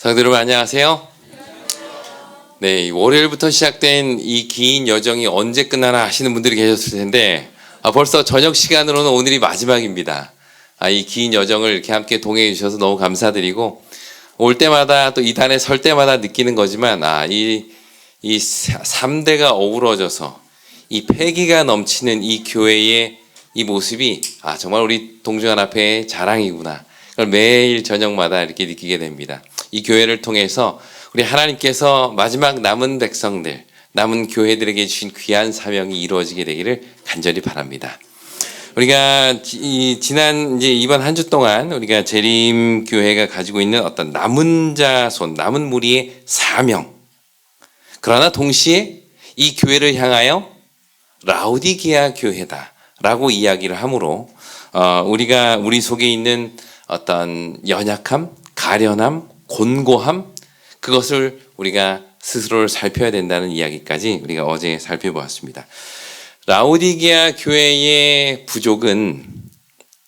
성도 여러분 안녕하세요. 네, 월요일부터 시작된 이 긴 여정이 언제 끝나나 하시는 분들이 계셨을 텐데 벌써 저녁 시간으로는 오늘이 마지막입니다. 이 긴 여정을 이렇게 함께 동행해 주셔서 너무 감사드리고 올 때마다 또 이 단에 설 때마다 느끼는 거지만 이 3대가 어우러져서 이 패기가 넘치는 이 교회의 이 모습이 정말 우리 동주연합회의 자랑이구나. 그걸 매일 저녁마다 이렇게 느끼게 됩니다. 이 교회를 통해서 우리 하나님께서 마지막 남은 백성들, 남은 교회들에게 주신 귀한 사명이 이루어지게 되기를 간절히 바랍니다. 우리가 이번 한 주 동안 우리가 재림 교회가 가지고 있는 어떤 남은 자손, 남은 무리의 사명. 그러나 동시에 이 교회를 향하여 라오디게아 교회다라고 이야기를 함으로 우리가 우리 속에 있는 어떤 연약함, 가련함, 곤고함 그것을 우리가 스스로를 살펴야 된다는 이야기까지 우리가 어제 살펴보았습니다. 라오디게아 교회의 부족은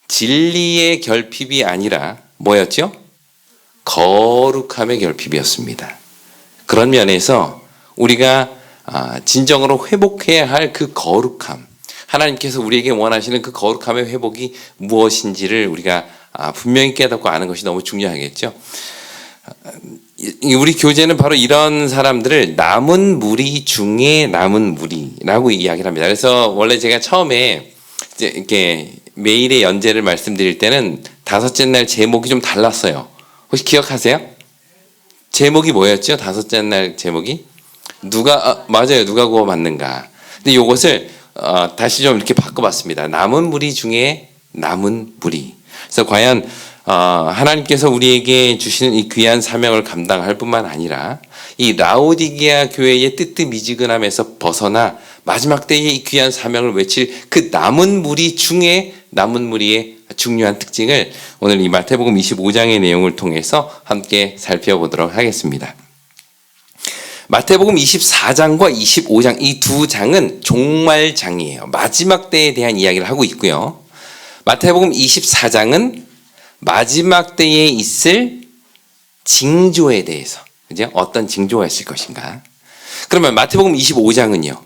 진리의 결핍이 아니라 뭐였죠? 거룩함의 결핍이었습니다. 그런 면에서 우리가 진정으로 회복해야 할 그 거룩함, 하나님께서 우리에게 원하시는 그 거룩함의 회복이 무엇인지를 우리가 분명히 깨닫고 아는 것이 너무 중요하겠죠. 우리 교재는 바로 이런 사람들을 남은 무리 중에 남은 무리라고 이야기를 합니다. 그래서 원래 제가 처음에 이렇게 매일의 연재를 말씀드릴 때는 다섯째 날 제목이 좀 달랐어요. 혹시 기억하세요? 제목이 뭐였죠? 다섯째 날 제목이? 맞아요. 누가 구워 맞는가. 근데 이것을 다시 좀 이렇게 바꿔봤습니다. 남은 무리 중에 남은 무리. 그래서 과연 하나님께서 우리에게 주시는 이 귀한 사명을 감당할 뿐만 아니라 이 라오디게아 교회의 뜨뜻미지근함에서 벗어나 마지막 때에 이 귀한 사명을 외칠 그 남은 무리 중에 남은 무리의 중요한 특징을 오늘 이 마태복음 25장의 내용을 통해서 함께 살펴보도록 하겠습니다. 마태복음 24장과 25장 이 두 장은 종말장이에요. 마지막 때에 대한 이야기를 하고 있고요. 마태복음 24장은 마지막 때에 있을 징조에 대해서, 그죠? 어떤 징조가 있을 것인가? 그러면 마태복음 25장은요,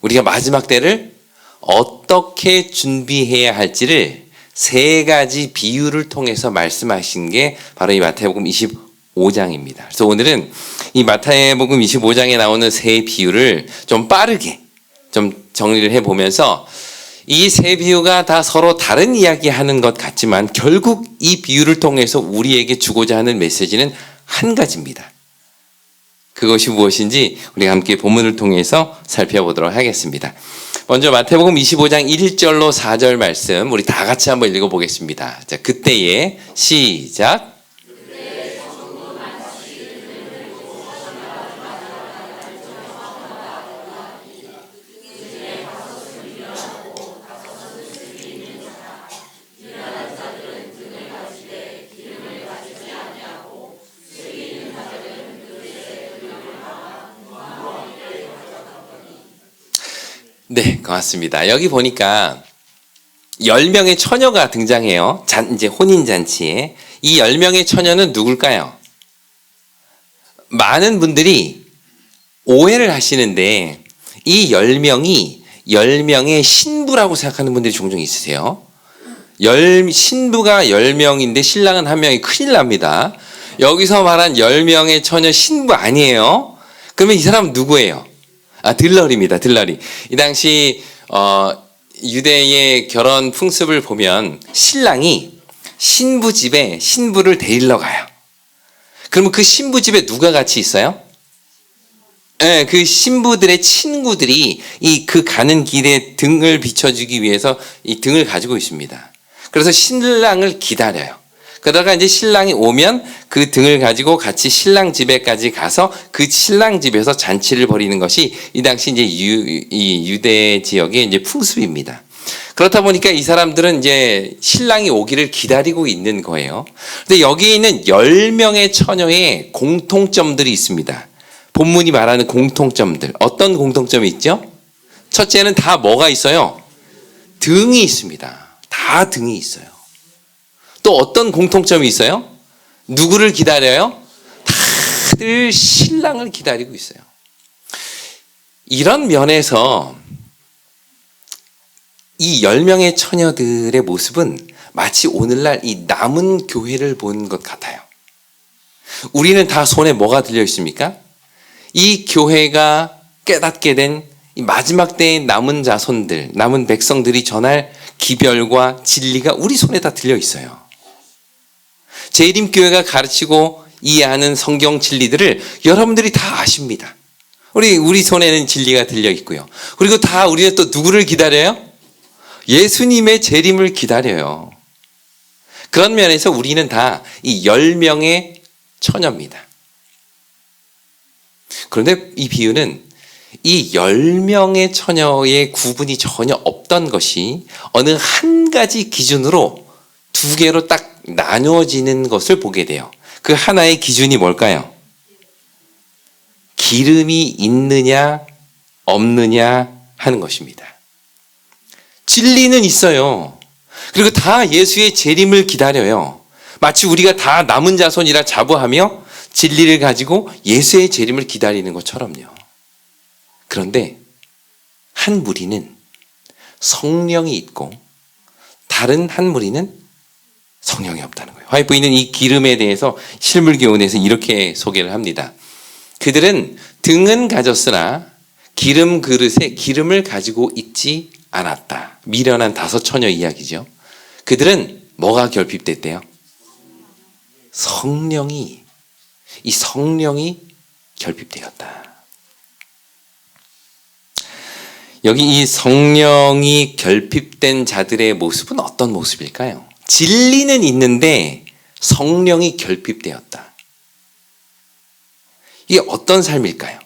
우리가 마지막 때를 어떻게 준비해야 할지를 세 가지 비유를 통해서 말씀하신 게 바로 이 마태복음 25장입니다. 그래서 오늘은 이 마태복음 25장에 나오는 세 비유를 좀 빠르게 좀 정리를 해보면서 이 세 비유가 다 서로 다른 이야기 하는 것 같지만 결국 이 비유를 통해서 우리에게 주고자 하는 메시지는 한 가지입니다. 그것이 무엇인지 우리가 함께 본문을 통해서 살펴보도록 하겠습니다. 먼저 마태복음 25장 1절로 4절 말씀 우리 다 같이 한번 읽어보겠습니다. 자, 그때에 시작. 네, 고맙습니다. 여기 보니까 10명의 처녀가 등장해요. 이제 혼인잔치에. 이 10명의 처녀는 누굴까요? 많은 분들이 오해를 하시는데 이 10명이 10명의 신부라고 생각하는 분들이 종종 있으세요. 신부가 10명인데 신랑은 1명이 큰일 납니다. 여기서 말한 10명의 처녀 신부 아니에요. 그러면 이 사람은 누구예요? 들러리입니다. 들러리. 이 당시 유대의 결혼 풍습을 보면 신랑이 신부 집에 신부를 데리러 가요. 그러면 그 신부 집에 누가 같이 있어요? 네, 그 신부들의 친구들이 그 가는 길에 등을 비춰주기 위해서 이 등을 가지고 있습니다. 그래서 신랑을 기다려요. 그러다가 이제 신랑이 오면 그 등을 가지고 같이 신랑 집에까지 가서 그 신랑 집에서 잔치를 벌이는 것이 이 당시 이제 이 유대 지역의 이제 풍습입니다. 그렇다 보니까 이 사람들은 이제 신랑이 오기를 기다리고 있는 거예요. 근데 여기에 있는 10명의 처녀의 공통점들이 있습니다. 본문이 말하는 공통점들. 어떤 공통점이 있죠? 첫째는 다 뭐가 있어요? 등이 있습니다. 다 등이 있어요. 또 어떤 공통점이 있어요? 누구를 기다려요? 다들 신랑을 기다리고 있어요. 이런 면에서 이 10명의 처녀들의 모습은 마치 오늘날 이 남은 교회를 본 것 같아요. 우리는 다 손에 뭐가 들려 있습니까? 이 교회가 깨닫게 된 이 마지막 때의 남은 자손들, 남은 백성들이 전할 기별과 진리가 우리 손에 다 들려 있어요. 재림교회가 가르치고 이해하는 성경 진리들을 여러분들이 다 아십니다. 우리 손에는 진리가 들려 있고요. 그리고 다 우리는 또 누구를 기다려요? 예수님의 재림을 기다려요. 그런 면에서 우리는 다 이 10명의 처녀입니다. 그런데 이 비유는 이 10명의 처녀의 구분이 전혀 없던 것이 어느 한 가지 기준으로 두 개로 딱 나누어지는 것을 보게 돼요. 그 하나의 기준이 뭘까요? 기름이 있느냐 없느냐 하는 것입니다. 진리는 있어요. 그리고 다 예수의 재림을 기다려요. 마치 우리가 다 남은 자손이라 자부하며 진리를 가지고 예수의 재림을 기다리는 것처럼요. 그런데 한 무리는 성령이 있고 다른 한 무리는 성령이 없다는 거예요. 화이트보이는 이 기름에 대해서 실물교훈에서 이렇게 소개를 합니다. 그들은 등은 가졌으나 기름 그릇에 기름을 가지고 있지 않았다. 미련한 5 처녀 이야기죠. 그들은 뭐가 결핍됐대요? 성령이 결핍되었다. 여기 이 성령이 결핍된 자들의 모습은 어떤 모습일까요? 진리는 있는데 성령이 결핍되었다. 이게 어떤 삶일까요?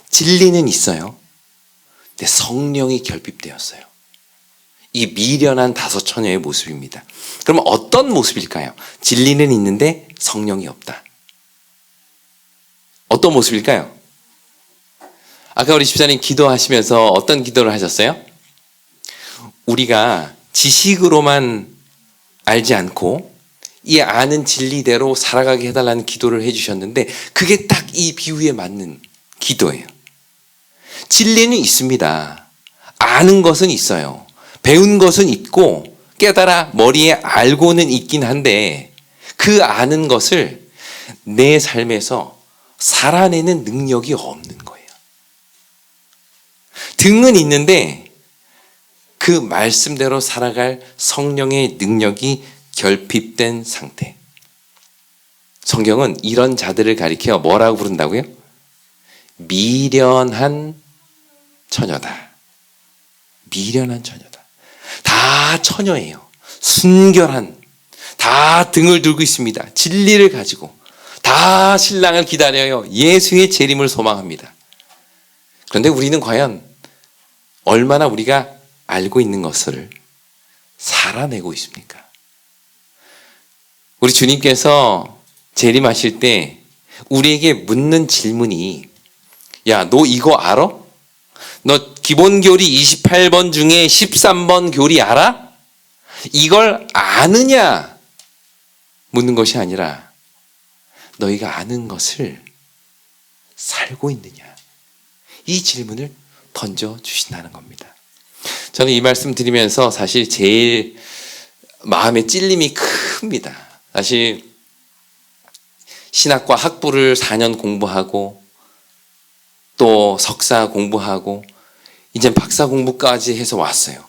진리는 있어요. 근데 성령이 결핍되었어요. 이 미련한 5 처녀의 모습입니다. 그럼 어떤 모습일까요? 진리는 있는데 성령이 없다. 어떤 모습일까요? 아까 우리 집사님 기도하시면서 어떤 기도를 하셨어요? 우리가 지식으로만 알지 않고 이 아는 진리대로 살아가게 해달라는 기도를 해주셨는데 그게 딱 이 비유에 맞는 기도예요. 진리는 있습니다. 아는 것은 있어요. 배운 것은 있고 깨달아 머리에 알고는 있긴 한데 그 아는 것을 내 삶에서 살아내는 능력이 없는 거예요. 등은 있는데 그 말씀대로 살아갈 성령의 능력이 결핍된 상태. 성경은 이런 자들을 가리켜 뭐라고 부른다고요? 미련한 처녀다. 미련한 처녀다. 다 처녀예요. 순결한, 다 등을 들고 있습니다. 진리를 가지고 다 신랑을 기다려요. 예수의 재림을 소망합니다. 그런데 우리는 과연 얼마나 우리가 알고 있는 것을 살아내고 있습니까? 우리 주님께서 재림하실 때 우리에게 묻는 질문이 야, 너 이거 알아? 너 기본교리 28번 중에 13번 교리 알아? 이걸 아느냐? 묻는 것이 아니라 너희가 아는 것을 살고 있느냐? 이 질문을 던져주신다는 겁니다. 저는 이 말씀 드리면서 사실 제일 마음에 찔림이 큽니다. 사실 신학과 학부를 4년 공부하고 또 석사 공부하고 이제 박사 공부까지 해서 왔어요.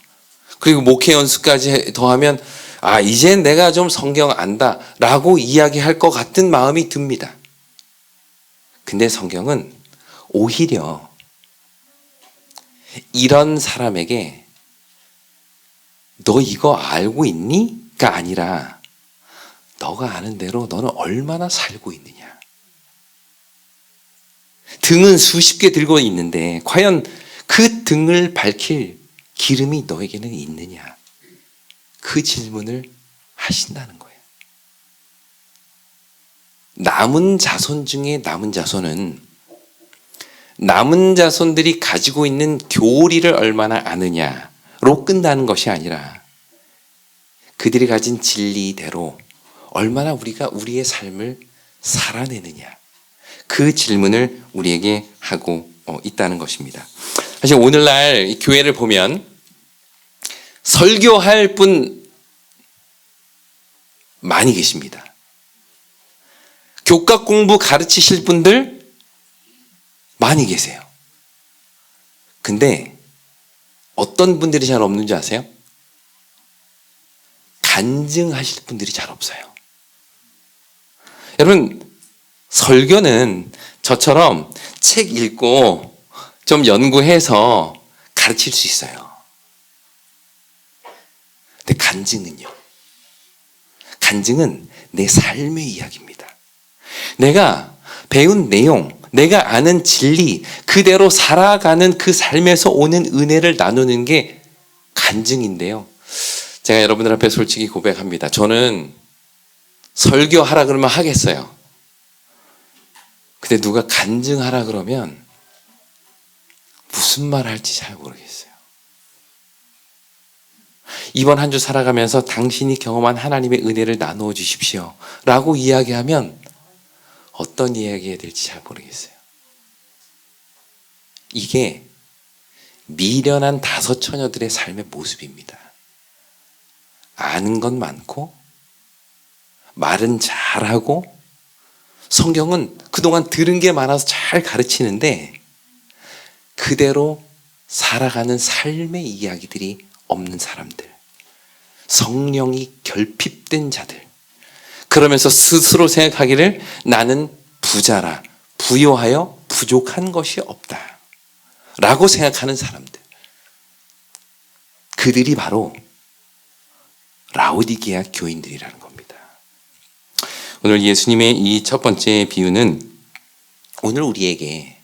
그리고 목회 연수까지 더하면 아, 이젠 내가 좀 성경 안다 라고 이야기할 것 같은 마음이 듭니다. 근데 성경은 오히려 이런 사람에게 너 이거 알고 있니? 가 아니라 너가 아는 대로 너는 얼마나 살고 있느냐. 등은 수십 개 들고 있는데 과연 그 등을 밝힐 기름이 너에게는 있느냐. 그 질문을 하신다는 거예요. 남은 자손 중에 남은 자손은 남은 자손들이 가지고 있는 교리를 얼마나 아느냐로 끝나는 것이 아니라 그들이 가진 진리대로 얼마나 우리가 우리의 삶을 살아내느냐? 그 질문을 우리에게 하고 있다는 것입니다. 사실 오늘날 이 교회를 보면 설교할 분 많이 계십니다. 교과 공부 가르치실 분들 많이 계세요. 근데 어떤 분들이 잘 없는지 아세요? 간증하실 분들이 잘 없어요. 여러분, 설교는 저처럼 책 읽고 좀 연구해서 가르칠 수 있어요. 근데 간증은요? 간증은 내 삶의 이야기입니다. 내가 배운 내용, 내가 아는 진리, 그대로 살아가는 그 삶에서 오는 은혜를 나누는 게 간증인데요. 제가 여러분들 앞에 솔직히 고백합니다. 저는 설교하라 그러면 하겠어요. 근데 누가 간증하라 그러면 무슨 말 할지 잘 모르겠어요. 이번 한 주 살아가면서 당신이 경험한 하나님의 은혜를 나누어 주십시오 라고 이야기하면 어떤 이야기가 될지 잘 모르겠어요. 이게 미련한 다섯 처녀들의 삶의 모습입니다. 아는 건 많고 말은 잘하고 성경은 그동안 들은 게 많아서 잘 가르치는데 그대로 살아가는 삶의 이야기들이 없는 사람들, 성령이 결핍된 자들, 그러면서 스스로 생각하기를 나는 부자라, 부요하여 부족한 것이 없다 라고 생각하는 사람들, 그들이 바로 라오디게아 교인들이라는 겁니다. 오늘 예수님의 이 첫 번째 비유는 오늘 우리에게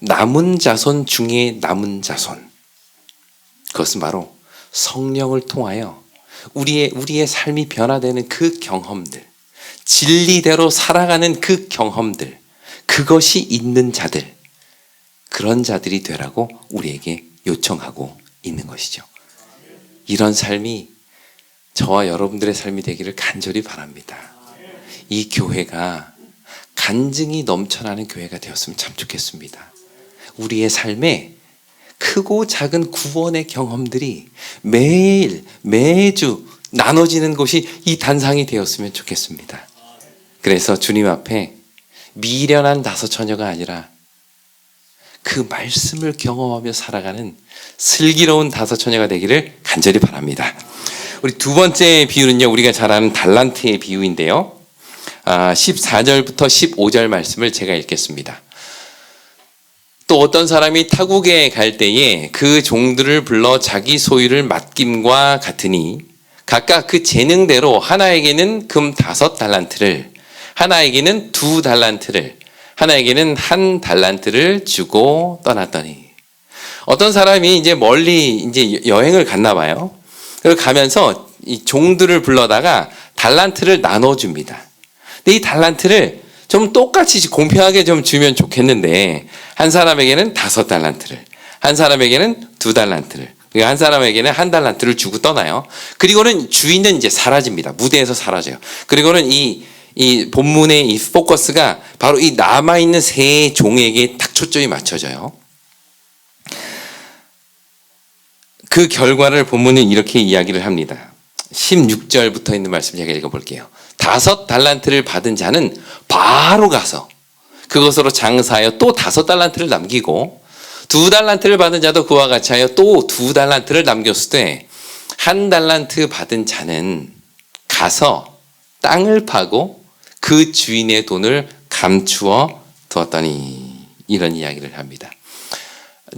남은 자손 중에 남은 자손, 그것은 바로 성령을 통하여 우리의 삶이 변화되는 그 경험들, 진리대로 살아가는 그 경험들, 그것이 있는 자들, 그런 자들이 되라고 우리에게 요청하고 있는 것이죠. 이런 삶이 저와 여러분들의 삶이 되기를 간절히 바랍니다. 이 교회가 간증이 넘쳐나는 교회가 되었으면 참 좋겠습니다. 우리의 삶에 크고 작은 구원의 경험들이 매일 매주 나눠지는 곳이 이 단상이 되었으면 좋겠습니다. 그래서 주님 앞에 미련한 다섯 처녀가 아니라 그 말씀을 경험하며 살아가는 슬기로운 다섯 처녀가 되기를 간절히 바랍니다. 우리 두 번째 비유는요, 우리가 잘 아는 달란트의 비유인데요. 14절부터 15절 말씀을 제가 읽겠습니다. 또 어떤 사람이 타국에 갈 때에 그 종들을 불러 자기 소유를 맡김과 같으니 각각 그 재능대로 하나에게는 금 5달란트를, 하나에게는 2달란트를, 하나에게는 1달란트를 주고 떠났더니, 어떤 사람이 이제 멀리 이제 여행을 갔나 봐요. 그리고 가면서 이 종들을 불러다가 달란트를 나눠줍니다. 근데 이 달란트를 좀 똑같이 공평하게 좀 주면 좋겠는데, 한 사람에게는 5달란트를, 한 사람에게는 2달란트를, 한 사람에게는 1달란트를 주고 떠나요. 그리고는 주인은 이제 사라집니다. 무대에서 사라져요. 그리고는 이 본문의 이 포커스가 바로 이 남아있는 세 종에게 딱 초점이 맞춰져요. 그 결과를 본문은 이렇게 이야기를 합니다. 16절부터 있는 말씀 제가 읽어볼게요. 5달란트를 받은 자는 바로 가서 그것으로 장사하여 또 5달란트를 남기고, 2달란트를 받은 자도 그와 같이 하여 또 2달란트를 남겼을 때 1달란트 받은 자는 가서 땅을 파고 그 주인의 돈을 감추어 두었더니, 이런 이야기를 합니다.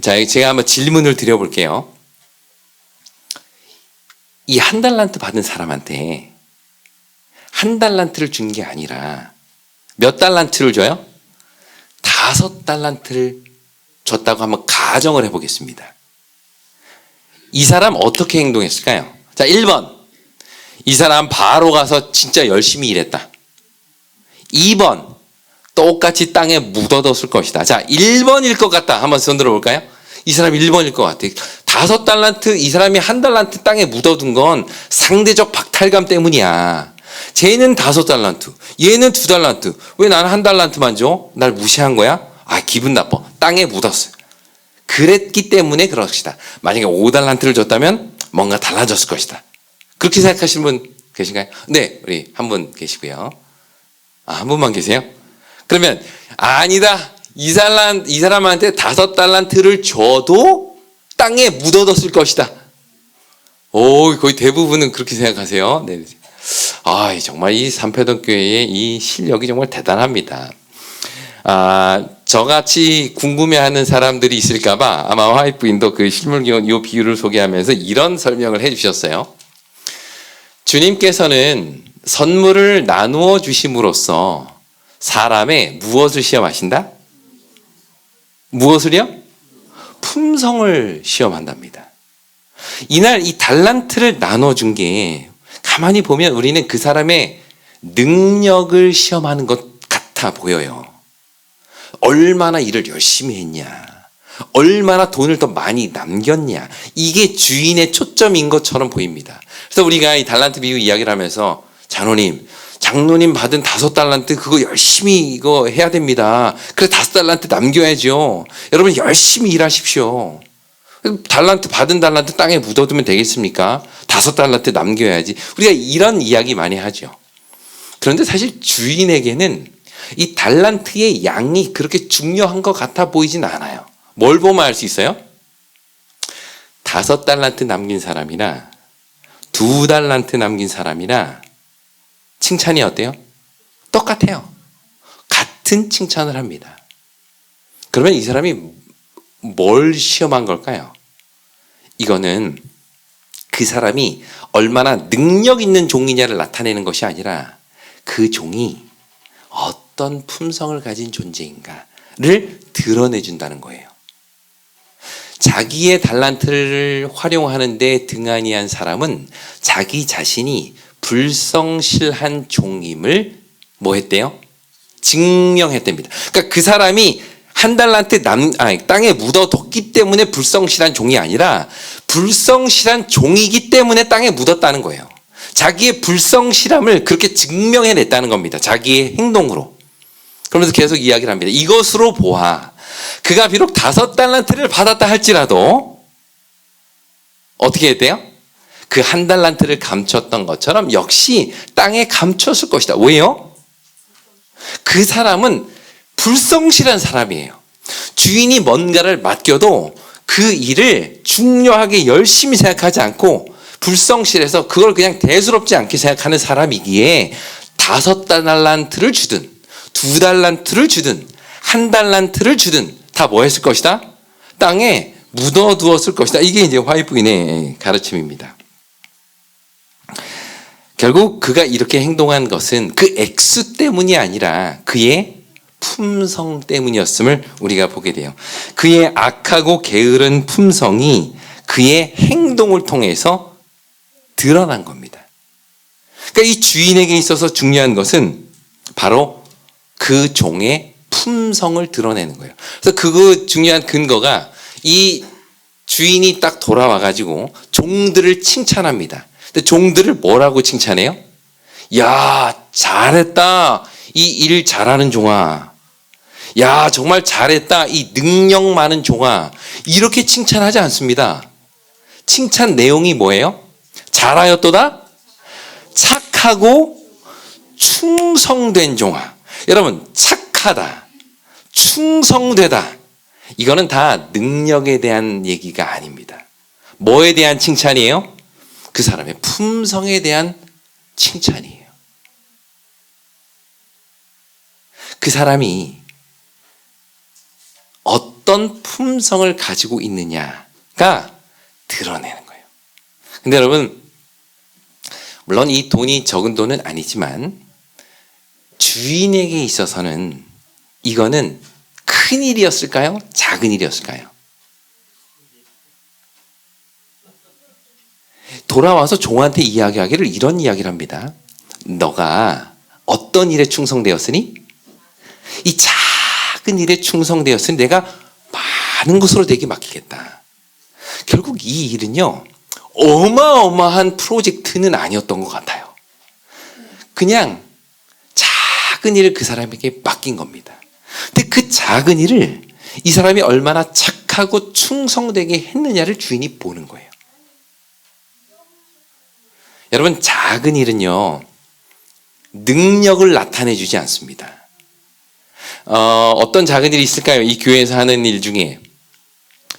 자, 제가 한번 질문을 드려볼게요. 이 1달란트 받은 사람한테 1달란트를 준 게 아니라 몇 달란트를 줘요? 5달란트를 줬다고 한번 가정을 해보겠습니다. 이 사람 어떻게 행동했을까요? 자, 1번. 이 사람 바로 가서 진짜 열심히 일했다. 2번. 똑같이 땅에 묻어뒀을 것이다. 자, 1번일 것 같다. 한번 손 들어볼까요? 이 사람 1번일 것 같아. 5달란트, 이 사람이 1달란트 땅에 묻어둔 건 상대적 박탈감 때문이야. 쟤는 5달란트, 얘는 2달란트. 왜 나는 1달란트만 줘? 날 무시한 거야? 아, 기분 나빠. 땅에 묻었어요. 그랬기 때문에 그럴 것이다. 만약에 5달란트를 줬다면 뭔가 달라졌을 것이다. 그렇게 생각하시는 분 계신가요? 네, 우리 한 분 계시고요. 아, 한 분만 계세요? 그러면 아니다. 이 사람한테 5달란트를 줘도 땅에 묻어뒀을 것이다. 오, 거의 대부분은 그렇게 생각하세요. 네. 아, 정말 이 삼패동교회의 이 실력이 정말 대단합니다. 아, 저같이 궁금해하는 사람들이 있을까봐 아마 화이트부인도 그 실물기원 이 비유를 소개하면서 이런 설명을 해주셨어요. 주님께서는 선물을 나누어 주심으로써 사람의 무엇을 시험하신다? 무엇을요? 품성을 시험한답니다. 이날 이 달란트를 나눠준 게 가만히 보면 우리는 그 사람의 능력을 시험하는 것 같아 보여요. 얼마나 일을 열심히 했냐, 얼마나 돈을 더 많이 남겼냐, 이게 주인의 초점인 것처럼 보입니다. 그래서 우리가 이 달란트 비유 이야기를 하면서 장로님 받은 5달란트 그거 열심히 이거 해야 됩니다. 그래 5달란트 남겨야죠. 여러분 열심히 일하십시오. 받은 달란트 땅에 묻어두면 되겠습니까? 5달란트 남겨야지. 우리가 이런 이야기 많이 하죠. 그런데 사실 주인에게는 이 달란트의 양이 그렇게 중요한 것 같아 보이진 않아요. 뭘 보면 알 수 있어요? 5달란트 남긴 사람이나 2달란트 남긴 사람이나 칭찬이 어때요? 똑같아요. 같은 칭찬을 합니다. 그러면 이 사람이 뭘 시험한 걸까요? 이거는 그 사람이 얼마나 능력 있는 종이냐를 나타내는 것이 아니라 그 종이 어떤 품성을 가진 존재인가를 드러내준다는 거예요. 자기의 달란트를 활용하는데 등한히한 사람은 자기 자신이 불성실한 종임을 뭐 했대요? 증명했답니다. 그러니까 그 사람이 1달란트 땅에 묻어뒀기 때문에 불성실한 종이 아니라 불성실한 종이기 때문에 땅에 묻었다는 거예요. 자기의 불성실함을 그렇게 증명해냈다는 겁니다. 자기의 행동으로. 그러면서 계속 이야기를 합니다. 이것으로 보아 그가 비록 5달란트를 받았다 할지라도 어떻게 했대요? 그 1달란트를 감췄던 것처럼 역시 땅에 감췄을 것이다. 왜요? 그 사람은 불성실한 사람이에요. 주인이 뭔가를 맡겨도 그 일을 중요하게 열심히 생각하지 않고 불성실해서 그걸 그냥 대수롭지 않게 생각하는 사람이기에 5달란트를 주든 2달란트를 주든 1달란트를 주든 다 뭐 했을 것이다? 땅에 묻어두었을 것이다. 이게 이제 화이트부인의 가르침입니다. 결국 그가 이렇게 행동한 것은 그 액수 때문이 아니라 그의 품성 때문이었음을 우리가 보게 돼요. 그의 악하고 게으른 품성이 그의 행동을 통해서 드러난 겁니다. 그러니까 이 주인에게 있어서 중요한 것은 바로 그 종의 품성을 드러내는 거예요. 그래서 그 중요한 근거가 이 주인이 딱 돌아와가지고 종들을 칭찬합니다. 근데 종들을 뭐라고 칭찬해요? 야, 잘했다. 이 일 잘하는 종아. 야, 정말 잘했다. 이 능력 많은 종아. 이렇게 칭찬하지 않습니다. 칭찬 내용이 뭐예요? 잘하였도다. 착하고 충성된 종아. 여러분, 착하다. 충성되다. 이거는 다 능력에 대한 얘기가 아닙니다. 뭐에 대한 칭찬이에요? 그 사람의 품성에 대한 칭찬이에요. 그 사람이 어떤 품성을 가지고 있느냐가 드러내는 거예요. 근데 여러분, 물론 이 돈이 적은 돈은 아니지만 주인에게 있어서는 이거는 큰 일이었을까요? 작은 일이었을까요? 돌아와서 종한테 이야기하기를 이런 이야기를 합니다. 너가 어떤 일에 충성되었으니? 이 작은 일에 충성되었으니 내가 많은 것으로 내게 맡기겠다. 결국 이 일은요, 어마어마한 프로젝트는 아니었던 것 같아요. 그냥 작은 일을 그 사람에게 맡긴 겁니다. 근데 그 작은 일을 이 사람이 얼마나 착하고 충성되게 했느냐를 주인이 보는 거예요. 여러분, 작은 일은요, 능력을 나타내 주지 않습니다. 어떤 작은 일이 있을까요? 이 교회에서 하는 일 중에.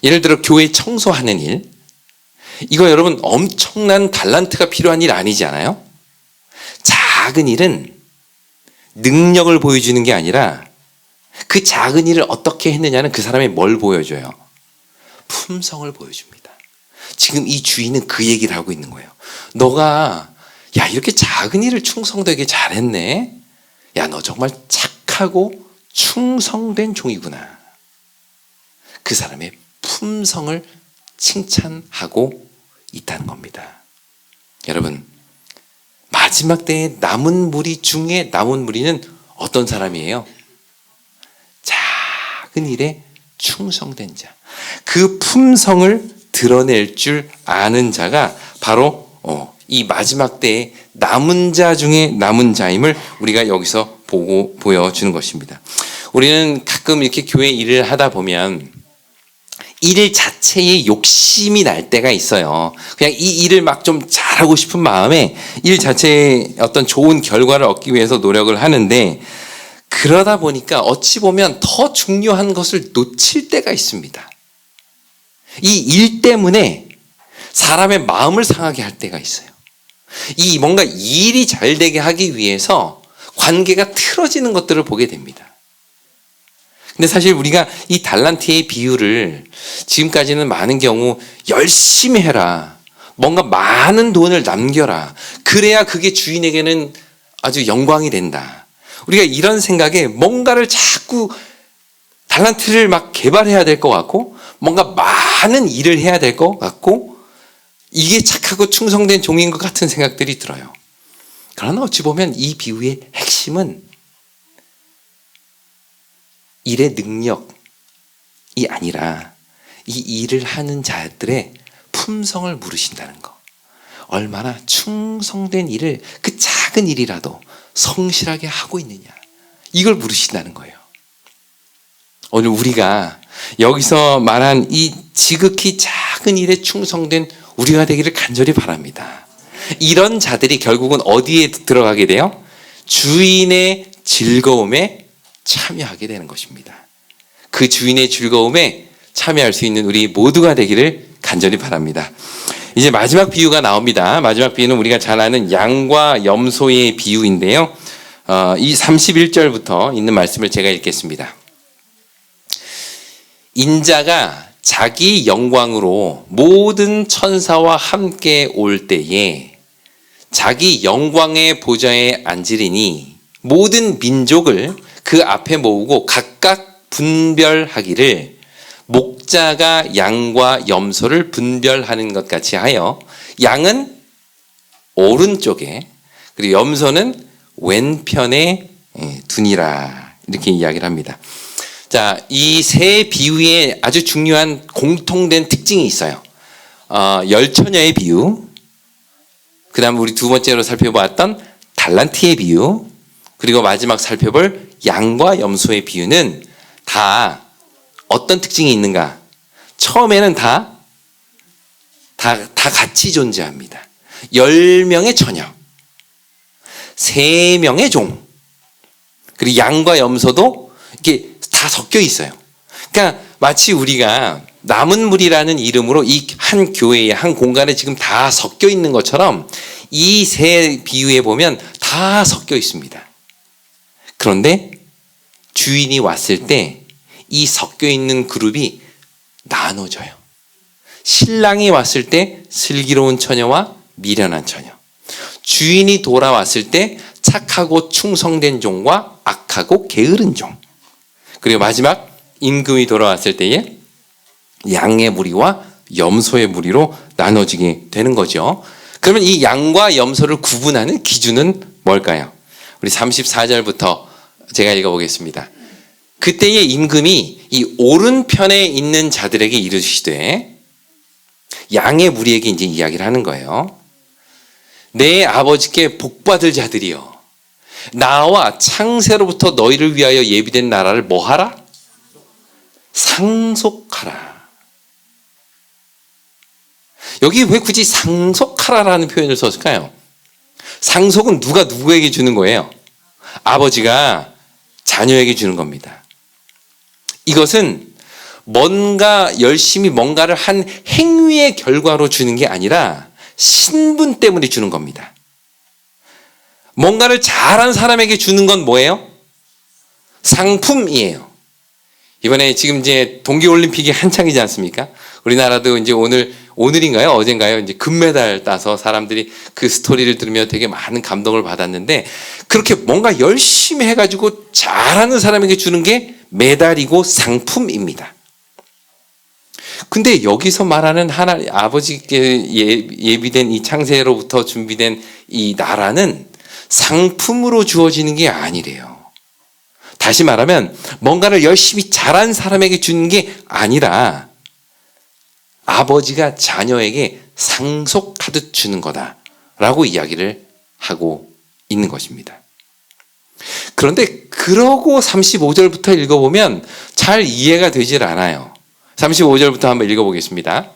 예를 들어 교회 청소하는 일. 이거 여러분 엄청난 달란트가 필요한 일 아니지 않아요? 작은 일은 능력을 보여주는 게 아니라 그 작은 일을 어떻게 했느냐는 그 사람이 뭘 보여줘요? 품성을 보여줍니다. 지금 이 주인은 그 얘기를 하고 있는 거예요. 너가 야 이렇게 작은 일을 충성되게 잘했네. 야 너 정말 착하고 충성된 종이구나. 그 사람의 품성을 칭찬하고 있다는 겁니다. 여러분, 마지막 때에 남은 무리 중에 남은 무리는 어떤 사람이에요? 작은 일에 충성된 자. 그 품성을 드러낼 줄 아는 자가 바로 이 마지막 때에 남은 자 중에 남은 자임을 우리가 여기서 보여주는 것입니다. 우리는 가끔 이렇게 교회 일을 하다 보면 일 자체에 욕심이 날 때가 있어요. 그냥 이 일을 막 좀 잘하고 싶은 마음에 일 자체에 어떤 좋은 결과를 얻기 위해서 노력을 하는데, 그러다 보니까 어찌 보면 더 중요한 것을 놓칠 때가 있습니다. 이 일 때문에 사람의 마음을 상하게 할 때가 있어요. 이 뭔가 일이 잘 되게 하기 위해서 관계가 틀어지는 것들을 보게 됩니다. 근데 사실 우리가 이 달란트의 비유를 지금까지는 많은 경우 열심히 해라, 뭔가 많은 돈을 남겨라, 그래야 그게 주인에게는 아주 영광이 된다. 우리가 이런 생각에 뭔가를 자꾸 달란트를 막 개발해야 될 것 같고 뭔가 많은 일을 해야 될 것 같고 이게 착하고 충성된 종인 것 같은 생각들이 들어요. 그러나 어찌 보면 이 비유의 핵심은 일의 능력이 아니라 이 일을 하는 자들의 품성을 물으신다는 거. 얼마나 충성된 일을, 그 작은 일이라도 성실하게 하고 있느냐, 이걸 물으신다는 거예요. 오늘 우리가 여기서 말한 이 지극히 작은 일에 충성된 우리가 되기를 간절히 바랍니다. 이런 자들이 결국은 어디에 들어가게 돼요? 주인의 즐거움에 참여하게 되는 것입니다. 그 주인의 즐거움에 참여할 수 있는 우리 모두가 되기를 간절히 바랍니다. 이제 마지막 비유가 나옵니다. 마지막 비유는 우리가 잘 아는 양과 염소의 비유인데요. 이 31절부터 있는 말씀을 제가 읽겠습니다. 인자가 자기 영광으로 모든 천사와 함께 올 때에 자기 영광의 보좌에 앉으리니 모든 민족을 그 앞에 모으고 각각 분별하기를 목자가 양과 염소를 분별하는 것 같이 하여 양은 오른쪽에 그리고 염소는 왼편에 두니라, 이렇게 이야기를 합니다. 자, 이 세 비유에 아주 중요한 공통된 특징이 있어요. 열처녀의 비유, 그 다음 우리 두 번째로 살펴보았던 달란트의 비유, 그리고 마지막 살펴볼 양과 염소의 비유는 다 어떤 특징이 있는가? 처음에는 다 같이 존재합니다. 10명의 처녀, 3명의 종, 그리고 양과 염소도 이렇게 다 섞여 있어요. 그러니까 마치 우리가 남은 무리라는 이름으로 이 한 교회에, 한 공간에 지금 다 섞여 있는 것처럼 이 세 비유에 보면 다 섞여 있습니다. 그런데 주인이 왔을 때 이 섞여 있는 그룹이 나눠져요. 신랑이 왔을 때 슬기로운 처녀와 미련한 처녀, 주인이 돌아왔을 때 착하고 충성된 종과 악하고 게으른 종, 그리고 마지막 임금이 돌아왔을 때에 양의 무리와 염소의 무리로 나눠지게 되는 거죠. 그러면 이 양과 염소를 구분하는 기준은 뭘까요? 우리 34절부터 제가 읽어보겠습니다. 그때의 임금이 이 오른편에 있는 자들에게 이르시되, 양의 무리에게 이제 이야기를 하는 거예요. 내 아버지께 복받을 자들이여, 나와 창세로부터 너희를 위하여 예비된 나라를 뭐 하라? 상속하라. 여기 왜 굳이 상속하라라는 표현을 썼을까요? 상속은 누가 누구에게 주는 거예요? 아버지가 자녀에게 주는 겁니다. 이것은 뭔가 열심히 뭔가를 한 행위의 결과로 주는 게 아니라 신분 때문에 주는 겁니다. 뭔가를 잘한 사람에게 주는 건 뭐예요? 상품이에요. 이번에 지금 이제 동계올림픽이 한창이지 않습니까? 우리나라도 이제 오늘인가요? 어젠가요? 이제 금메달 따서 사람들이 그 스토리를 들으며 되게 많은 감동을 받았는데, 그렇게 뭔가 열심히 해가지고 잘하는 사람에게 주는 게 메달이고 상품입니다. 근데 여기서 말하는 하나님 아버지께 예비된 이 창세로부터 준비된 이 나라는 상품으로 주어지는 게 아니래요. 다시 말하면 뭔가를 열심히 잘한 사람에게 주는 게 아니라 아버지가 자녀에게 상속하듯 주는 거다라고 이야기를 하고 있는 것입니다. 그런데 그러고 35절부터 읽어보면 잘 이해가 되질 않아요. 35절부터 한번 읽어보겠습니다.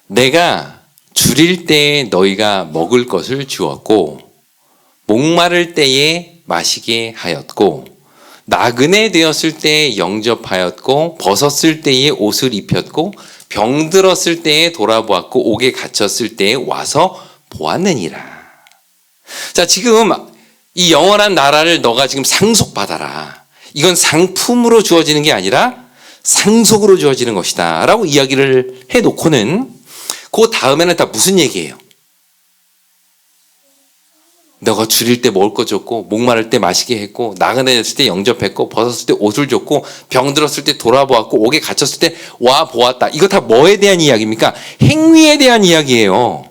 내가 줄일 때에 너희가 먹을 것을 주었고 목마를 때에 마시게 하였고 나그네 되었을 때에 영접하였고 벗었을 때에 옷을 입혔고 병들었을 때에 돌아보았고 옥에 갇혔을 때에 와서 보았느니라. 자, 지금 이 영원한 나라를 너가 지금 상속받아라. 이건 상품으로 주어지는 게 아니라 상속으로 주어지는 것이다 라고 이야기를 해놓고는 그 다음에는 다 무슨 얘기예요? 너가 줄일 때 먹을 거 줬고 목마를 때 마시게 했고 나그네 됐을 때 영접했고 벗었을 때 옷을 줬고 병들었을 때 돌아보았고 옥에 갇혔을 때 와 보았다. 이거 다 뭐에 대한 이야기입니까? 행위에 대한 이야기예요.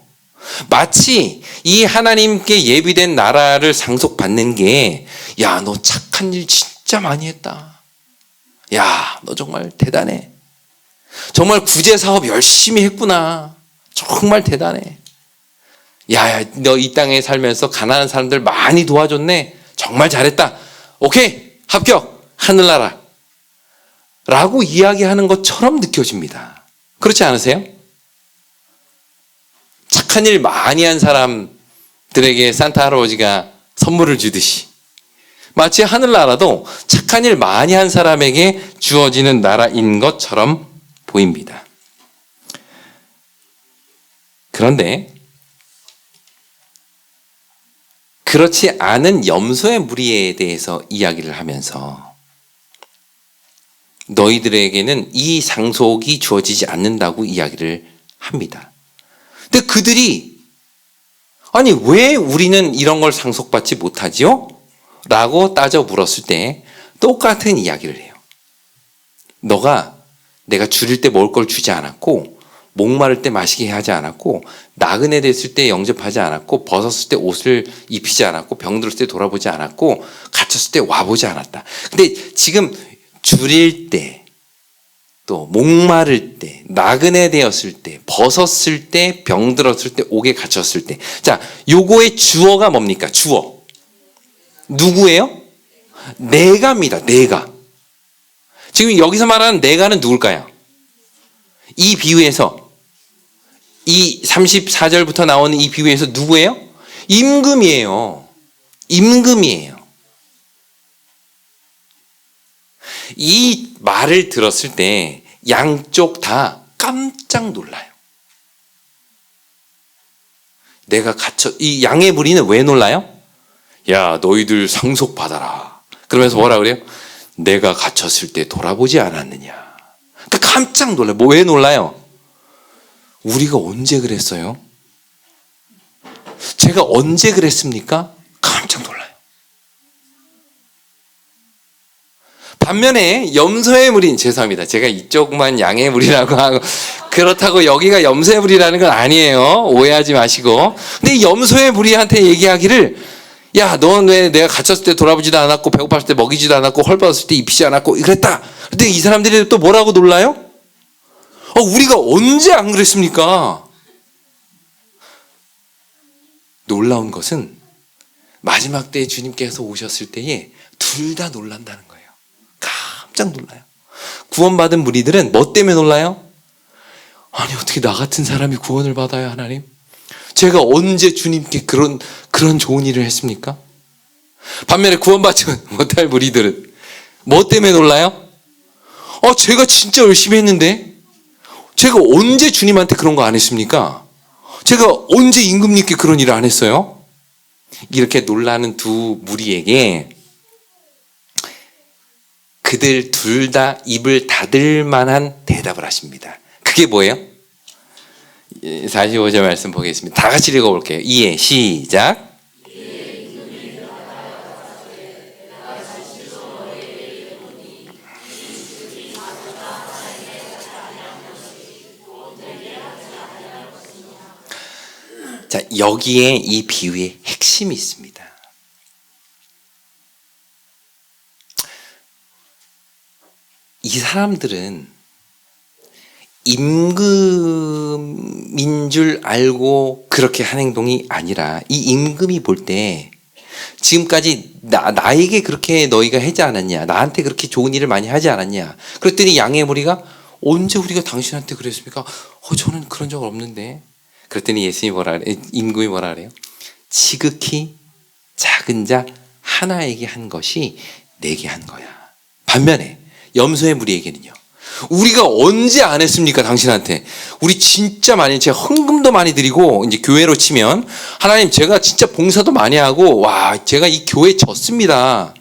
마치 이 하나님께 예비된 나라를 상속받는 게 야, 너 착한 일 진짜 많이 했다. 야, 너 정말 대단해. 정말 구제사업 열심히 했구나. 정말 대단해. 야, 너 이 땅에 살면서 가난한 사람들 많이 도와줬네. 정말 잘했다. 오케이, 합격, 하늘나라. 라고 이야기하는 것처럼 느껴집니다. 그렇지 않으세요? 착한 일 많이 한 사람들에게 산타 할아버지가 선물을 주듯이 마치 하늘나라도 착한 일 많이 한 사람에게 주어지는 나라인 것처럼 보입니다. 그런데 그렇지 않은 염소의 무리에 대해서 이야기를 하면서 너희들에게는 이 상속이 주어지지 않는다고 이야기를 합니다. 근데 그들이 아니 왜 우리는 이런 걸 상속받지 못하지요? 라고 따져 물었을 때 똑같은 이야기를 해요. 너가 내가 줄일 때 먹을 걸 주지 않았고 목마를 때 마시게 하지 않았고 나그네 됐을 때 영접하지 않았고 벗었을 때 옷을 입히지 않았고 병들었을 때 돌아보지 않았고 갇혔을 때 와보지 않았다. 근데 지금 줄일 때 또 목마를 때 나그네 되었을 때 벗었을 때 병들었을 때 옥에 갇혔을 때 자, 요거의 주어가 뭡니까? 주어 누구예요? 내가입니다. 내가. 지금 여기서 말하는 내가는 누굴까요? 이 비유에서 이 34절부터 나오는 이 비유에서 누구예요? 임금이에요. 임금이에요. 이 말을 들었을 때 양쪽 다 깜짝 놀라요. 내가 이 양의 무리는 왜 놀라요? 야, 너희들 상속받아라. 그러면서 뭐라 그래요? 내가 갇혔을 때 돌아보지 않았느냐. 그러니까 깜짝 놀라요. 왜 놀라요? 우리가 언제 그랬어요? 제가 언제 그랬습니까? 깜짝 놀라요. 반면에 염소의 무리는 죄송합니다. 제가 이쪽만 양의 무리라고 하고 그렇다고 여기가 염소의 무리라는 건 아니에요. 오해하지 마시고. 근데 이 염소의 무리한테 얘기하기를 야, 넌 왜 내가 갇혔을 때 돌아보지도 않았고 배고팠을 때 먹이지도 않았고 헐벗었을 때 입히지 않았고 그랬다. 근데 이 사람들이 또 뭐라고 놀라요? 우리가 언제 안 그랬습니까? 놀라운 것은 마지막 때에 주님께서 오셨을 때에 둘 다 놀란다는 거예요. 깜짝 놀라요. 구원받은 무리들은 뭐 때문에 놀라요? 아니 어떻게 나 같은 사람이 구원을 받아요, 하나님? 제가 언제 주님께 그런 좋은 일을 했습니까? 반면에 구원받지 못할 무리들은 뭐 때문에 놀라요? 제가 진짜 열심히 했는데 제가 언제 주님한테 그런 거 안 했습니까? 제가 언제 임금님께 그런 일을 안 했어요? 이렇게 놀라는 두 무리에게 그들 둘 다 입을 닫을 만한 대답을 하십니다. 그게 뭐예요? 45절 말씀 보겠습니다. 다 같이 읽어볼게요. 이해 시작. 자, 여기에 이 비유의 핵심이 있습니다. 이 사람들은 임금인 줄 알고 그렇게 한 행동이 아니라 이 임금이 볼 때 지금까지 나에게 그렇게 너희가 하지 않았냐, 나한테 그렇게 좋은 일을 많이 하지 않았냐. 그랬더니 양의 무리가 언제 우리가 당신한테 그랬습니까? 저는 그런 적 없는데. 그랬더니 임금이 뭐라 그래요? 지극히 작은 자 하나에게 한 것이 내게 한 거야. 반면에 염소의 무리에게는요, 우리가 언제 안 했습니까, 당신한테? 우리 진짜 많이, 제가 헌금도 많이 드리고, 이제 교회로 치면, 하나님, 제가 진짜 봉사도 많이 하고, 와, 제가 이 교회 졌습니다.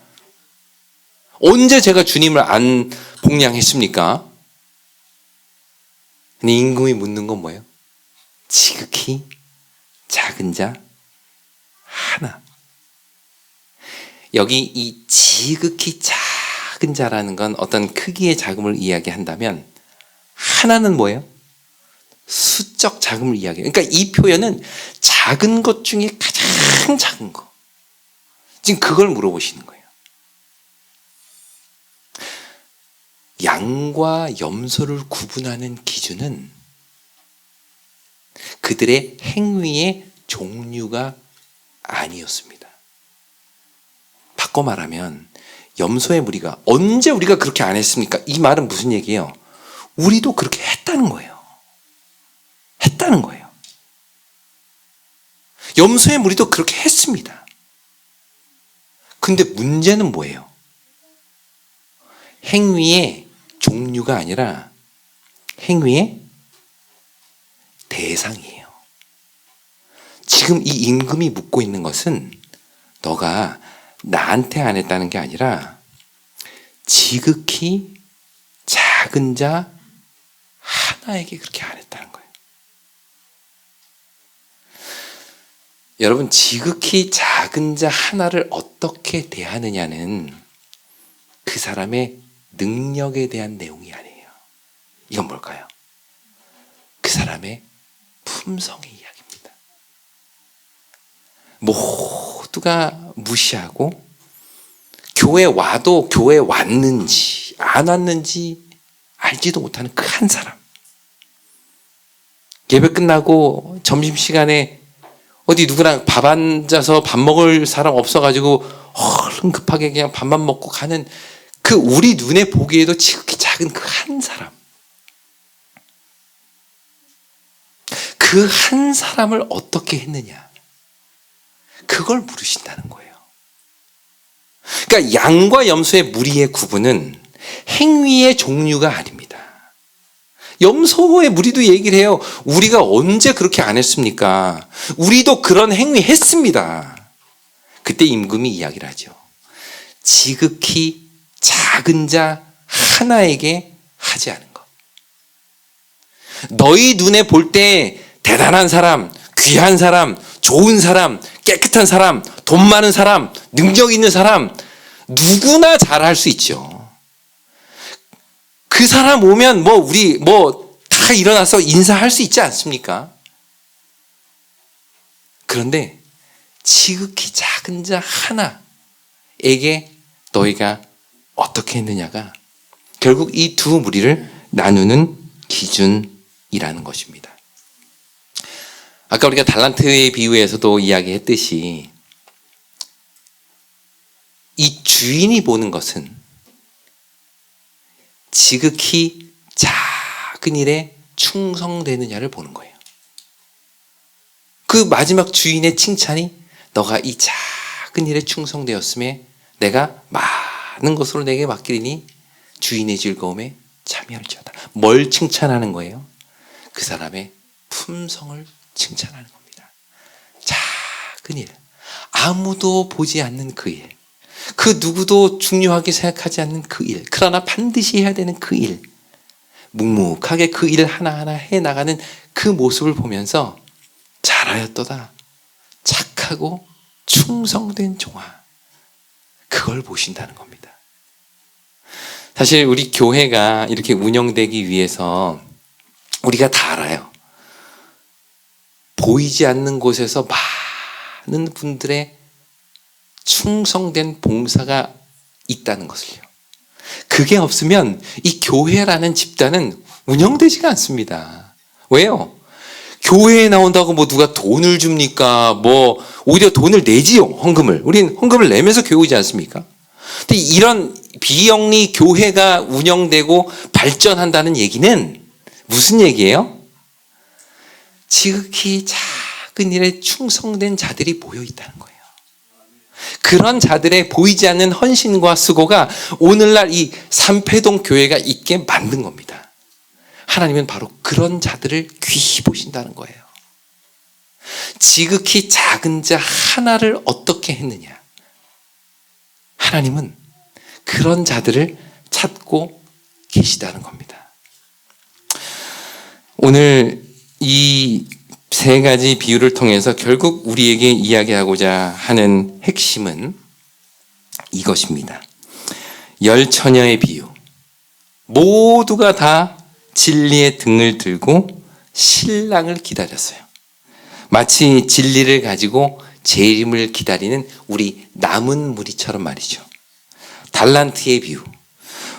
언제 제가 주님을 안 복량했습니까? 근데 임금이 묻는 건 뭐예요? 지극히 작은 자 하나. 여기 이 지극히 작은 자라는 건 어떤 크기의 자금을 이야기한다면, 하나는 뭐예요? 수적 자금을 이야기해요. 그러니까 이 표현은 작은 것 중에 가장 작은 거. 지금 그걸 물어보시는 거예요. 양과 염소를 구분하는 기준은 그들의 행위의 종류가 아니었습니다. 바꿔 말하면 염소의 무리가 언제 우리가 그렇게 안 했습니까? 이 말은 무슨 얘기예요? 우리도 그렇게 했다는 거예요. 했다는 거예요. 염소의 무리도 그렇게 했습니다. 근데 문제는 뭐예요? 행위의 종류가 아니라 행위의 대상이에요. 지금 이 임금이 묻고 있는 것은 너가 나한테 안 했다는 게 아니라 지극히 작은 자 하나에게 그렇게 안 했다는 거예요. 여러분, 지극히 작은 자 하나를 어떻게 대하느냐는 그 사람의 능력에 대한 내용이 아니에요. 이건 뭘까요? 그 사람의 품성의 이야기입니다. 모두가 무시하고 교회 와도 교회 왔는지 안 왔는지 알지도 못하는 그 한 사람. 예배 끝나고 점심시간에 어디 누구랑 밥 앉아서 밥 먹을 사람 없어가지고 얼른 급하게 그냥 밥만 먹고 가는 그 우리 눈에 보기에도 지극히 작은 그 한 사람. 그 한 사람을 어떻게 했느냐. 그걸 물으신다는 거예요. 그러니까 양과 염소의 무리의 구분은 행위의 종류가 아닙니다. 염소의 무리도 얘기를 해요. 우리가 언제 그렇게 안 했습니까? 우리도 그런 행위 했습니다. 그때 임금이 이야기를 하죠. 지극히 작은 자 하나에게 하지 않은 것. 너희 눈에 볼 때 대단한 사람, 귀한 사람, 좋은 사람, 깨끗한 사람, 돈 많은 사람, 능력 있는 사람, 누구나 잘할 수 있죠. 그 사람 오면 우리 다 일어나서 인사할 수 있지 않습니까? 그런데 지극히 작은 자 하나에게 너희가 어떻게 했느냐가 결국 이 두 무리를 나누는 기준이라는 것입니다. 아까 우리가 달란트의 비유에서도 이야기했듯이 이 주인이 보는 것은 지극히 작은 일에 충성되느냐를 보는 거예요. 그 마지막 주인의 칭찬이 너가 이 작은 일에 충성되었음에 내가 많은 것으로 내게 맡기리니 주인의 즐거움에 참여할지어다. 뭘 칭찬하는 거예요? 그 사람의 품성을 칭찬하는 겁니다. 작은 일, 아무도 보지 않는 그 일, 그 누구도 중요하게 생각하지 않는 그 일, 그러나 반드시 해야 되는 그 일, 묵묵하게 그 일 하나하나 해나가는 그 모습을 보면서 잘하였도다, 착하고 충성된 종아, 그걸 보신다는 겁니다. 사실 우리 교회가 이렇게 운영되기 위해서 우리가 다 알아요. 보이지 않는 곳에서 많은 분들의 충성된 봉사가 있다는 것을요. 그게 없으면 이 교회라는 집단은 운영되지가 않습니다. 왜요? 교회에 나온다고 뭐 누가 돈을 줍니까? 뭐 오히려 돈을 내지요, 헌금을. 우린 헌금을 내면서 교회 오지 않습니까? 근데 이런 비영리 교회가 운영되고 발전한다는 얘기는 무슨 얘기예요? 지극히 작은 일에 충성된 자들이 모여 있다는 거예요. 그런 자들의 보이지 않는 헌신과 수고가 오늘날 이 삼패동 교회가 있게 만든 겁니다. 하나님은 바로 그런 자들을 귀히 보신다는 거예요. 지극히 작은 자 하나를 어떻게 했느냐? 하나님은 그런 자들을 찾고 계시다는 겁니다. 오늘 이 세 가지 비유를 통해서 결국 우리에게 이야기하고자 하는 핵심은 이것입니다. 열 처녀의 비유. 모두가 다 진리의 등을 들고 신랑을 기다렸어요. 마치 진리를 가지고 재림을 기다리는 우리 남은 무리처럼 말이죠. 달란트의 비유.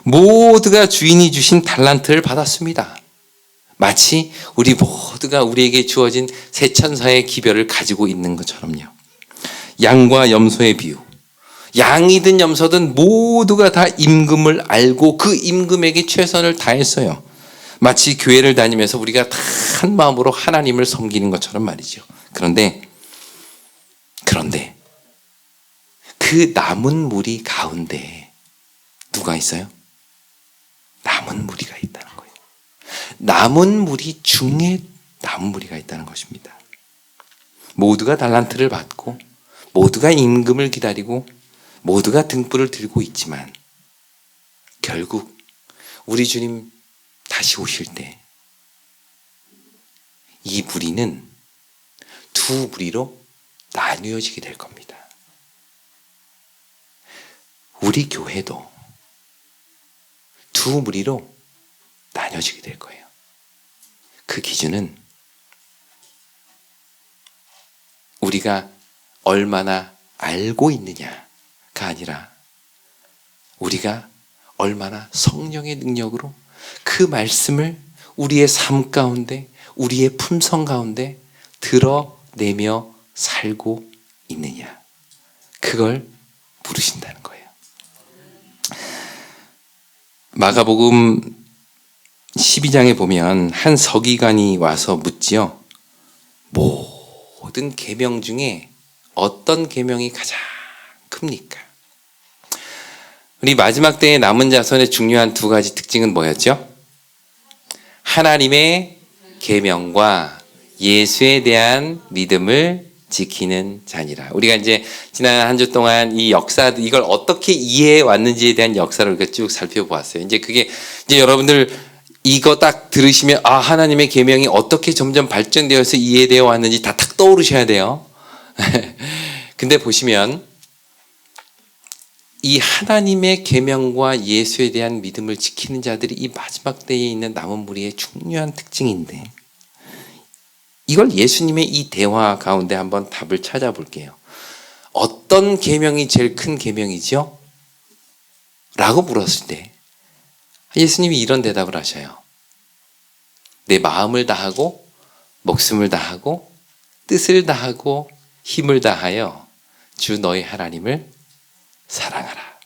모두가 주인이 주신 달란트를 받았습니다. 마치 우리 모두가 우리에게 주어진 세 천사의 기별을 가지고 있는 것처럼요. 양과 염소의 비유. 양이든 염소든 모두가 다 임금을 알고 그 임금에게 최선을 다했어요. 마치 교회를 다니면서 우리가 다 한 마음으로 하나님을 섬기는 것처럼 말이죠. 그런데 그 남은 무리 가운데 누가 있어요? 남은 무리가 있다는 거예요. 남은 무리 중에 남은 무리가 있다는 것입니다. 모두가 달란트를 받고 모두가 임금을 기다리고 모두가 등불을 들고 있지만 결국 우리 주님 다시 오실 때 이 무리는 두 무리로 나뉘어지게 될 겁니다. 우리 교회도 두 무리로 나뉘어지게 될 거예요. 그 기준은 우리가 얼마나 알고 있느냐가 아니라 우리가 얼마나 성령의 능력으로 그 말씀을 우리의 삶 가운데, 우리의 품성 가운데 드러내며 살고 있느냐. 그걸 물으신다는 거예요. 마가복음 12장에 보면 한 서기관이 와서 묻지요. 모든 계명 중에 어떤 계명이 가장 큽니까? 우리 마지막 때의 남은 자손의 중요한 두 가지 특징은 뭐였죠? 하나님의 계명과 예수에 대한 믿음을 지키는 자니라. 우리가 이제 지난 한 주 동안 이 역사, 이걸 어떻게 이해해 왔는지에 대한 역사를 우리가 쭉 살펴보았어요. 이제 그게 이제 여러분들 이거 딱 들으시면 아, 하나님의 계명이 어떻게 점점 발전되어서 이해되어 왔는지 다 탁 떠오르셔야 돼요. 근데 보시면 이 하나님의 계명과 예수에 대한 믿음을 지키는 자들이 이 마지막 때에 있는 남은 무리의 중요한 특징인데 이걸 예수님의 이 대화 가운데 한번 답을 찾아볼게요. 어떤 계명이 제일 큰 계명이죠? 라고 물었을 때 예수님이 이런 대답을 하셔요. 내 마음을 다하고 목숨을 다하고 뜻을 다하고 힘을 다하여 주 너희 하나님을 사랑하라.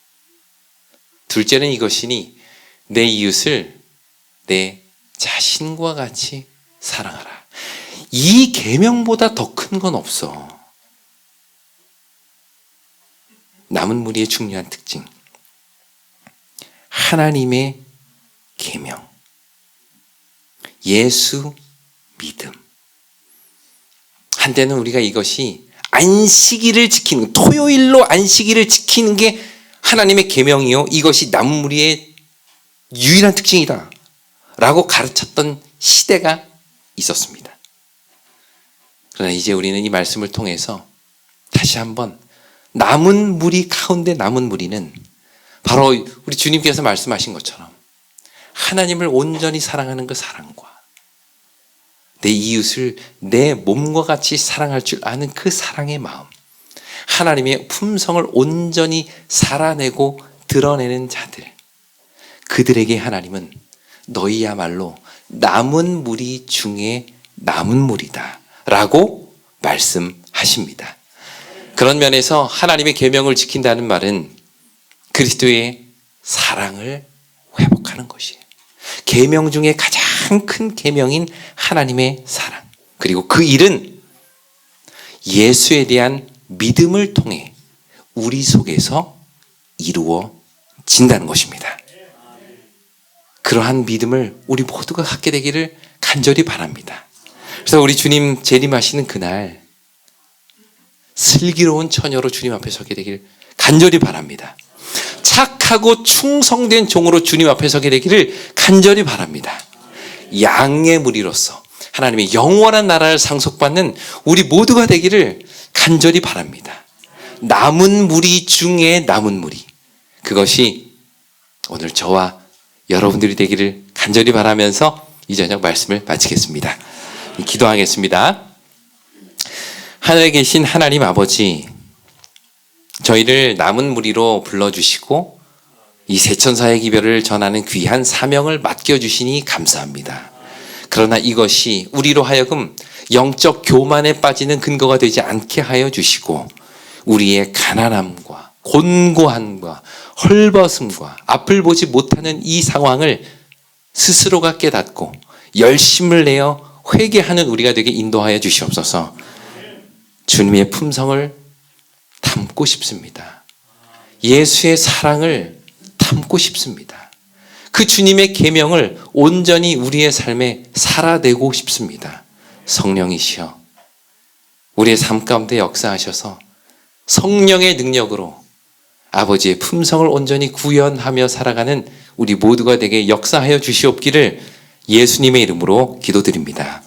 둘째는 이것이니 내 이웃을 내 자신과 같이 사랑하라. 이 계명보다 더 큰 건 없어. 남은 무리의 중요한 특징. 하나님의 계명. 예수 믿음. 한때는 우리가 이것이 안식일을 지키는, 토요일로 안식일을 지키는 게 하나님의 계명이요, 이것이 남은 무리의 유일한 특징이다 라고 가르쳤던 시대가 있었습니다. 그러나 이제 우리는 이 말씀을 통해서 다시 한번 남은 무리 가운데 남은 무리는 바로 우리 주님께서 말씀하신 것처럼 하나님을 온전히 사랑하는 그 사랑과 내 이웃을 내 몸과 같이 사랑할 줄 아는 그 사랑의 마음, 하나님의 품성을 온전히 살아내고 드러내는 자들, 그들에게 하나님은 너희야말로 남은 무리 중에 남은 무리다 라고 말씀하십니다. 그런 면에서 하나님의 계명을 지킨다는 말은 그리스도의 사랑을 회복하는 것이에요. 계명 중에 가장 큰 계명인 하나님의 사랑, 그리고 그 일은 예수에 대한 믿음을 통해 우리 속에서 이루어진다는 것입니다. 그러한 믿음을 우리 모두가 갖게 되기를 간절히 바랍니다. 그래서 우리 주님 재림하시는 그날 슬기로운 처녀로 주님 앞에 서게 되기를 간절히 바랍니다. 착하고 충성된 종으로 주님 앞에 서게 되기를 간절히 바랍니다. 양의 무리로서 하나님의 영원한 나라를 상속받는 우리 모두가 되기를 간절히 바랍니다. 남은 무리 중에 남은 무리, 그것이 오늘 저와 여러분들이 되기를 간절히 바라면서 이 저녁 말씀을 마치겠습니다. 기도하겠습니다. 하늘에 계신 하나님 아버지, 저희를 남은 무리로 불러주시고 이 세천사의 기별을 전하는 귀한 사명을 맡겨주시니 감사합니다. 그러나 이것이 우리로 하여금 영적 교만에 빠지는 근거가 되지 않게 하여 주시고 우리의 가난함과 곤고함과 헐벗음과 앞을 보지 못하는 이 상황을 스스로가 깨닫고 열심을 내어 회개하는 우리가 되게 인도하여 주시옵소서. 주님의 품성을 담고 싶습니다. 예수의 사랑을 담고 싶습니다. 그 주님의 계명을 온전히 우리의 삶에 살아내고 싶습니다. 성령이시여 우리의 삶 가운데 역사하셔서 성령의 능력으로 아버지의 품성을 온전히 구현하며 살아가는 우리 모두가 되게 역사하여 주시옵기를 예수님의 이름으로 기도드립니다.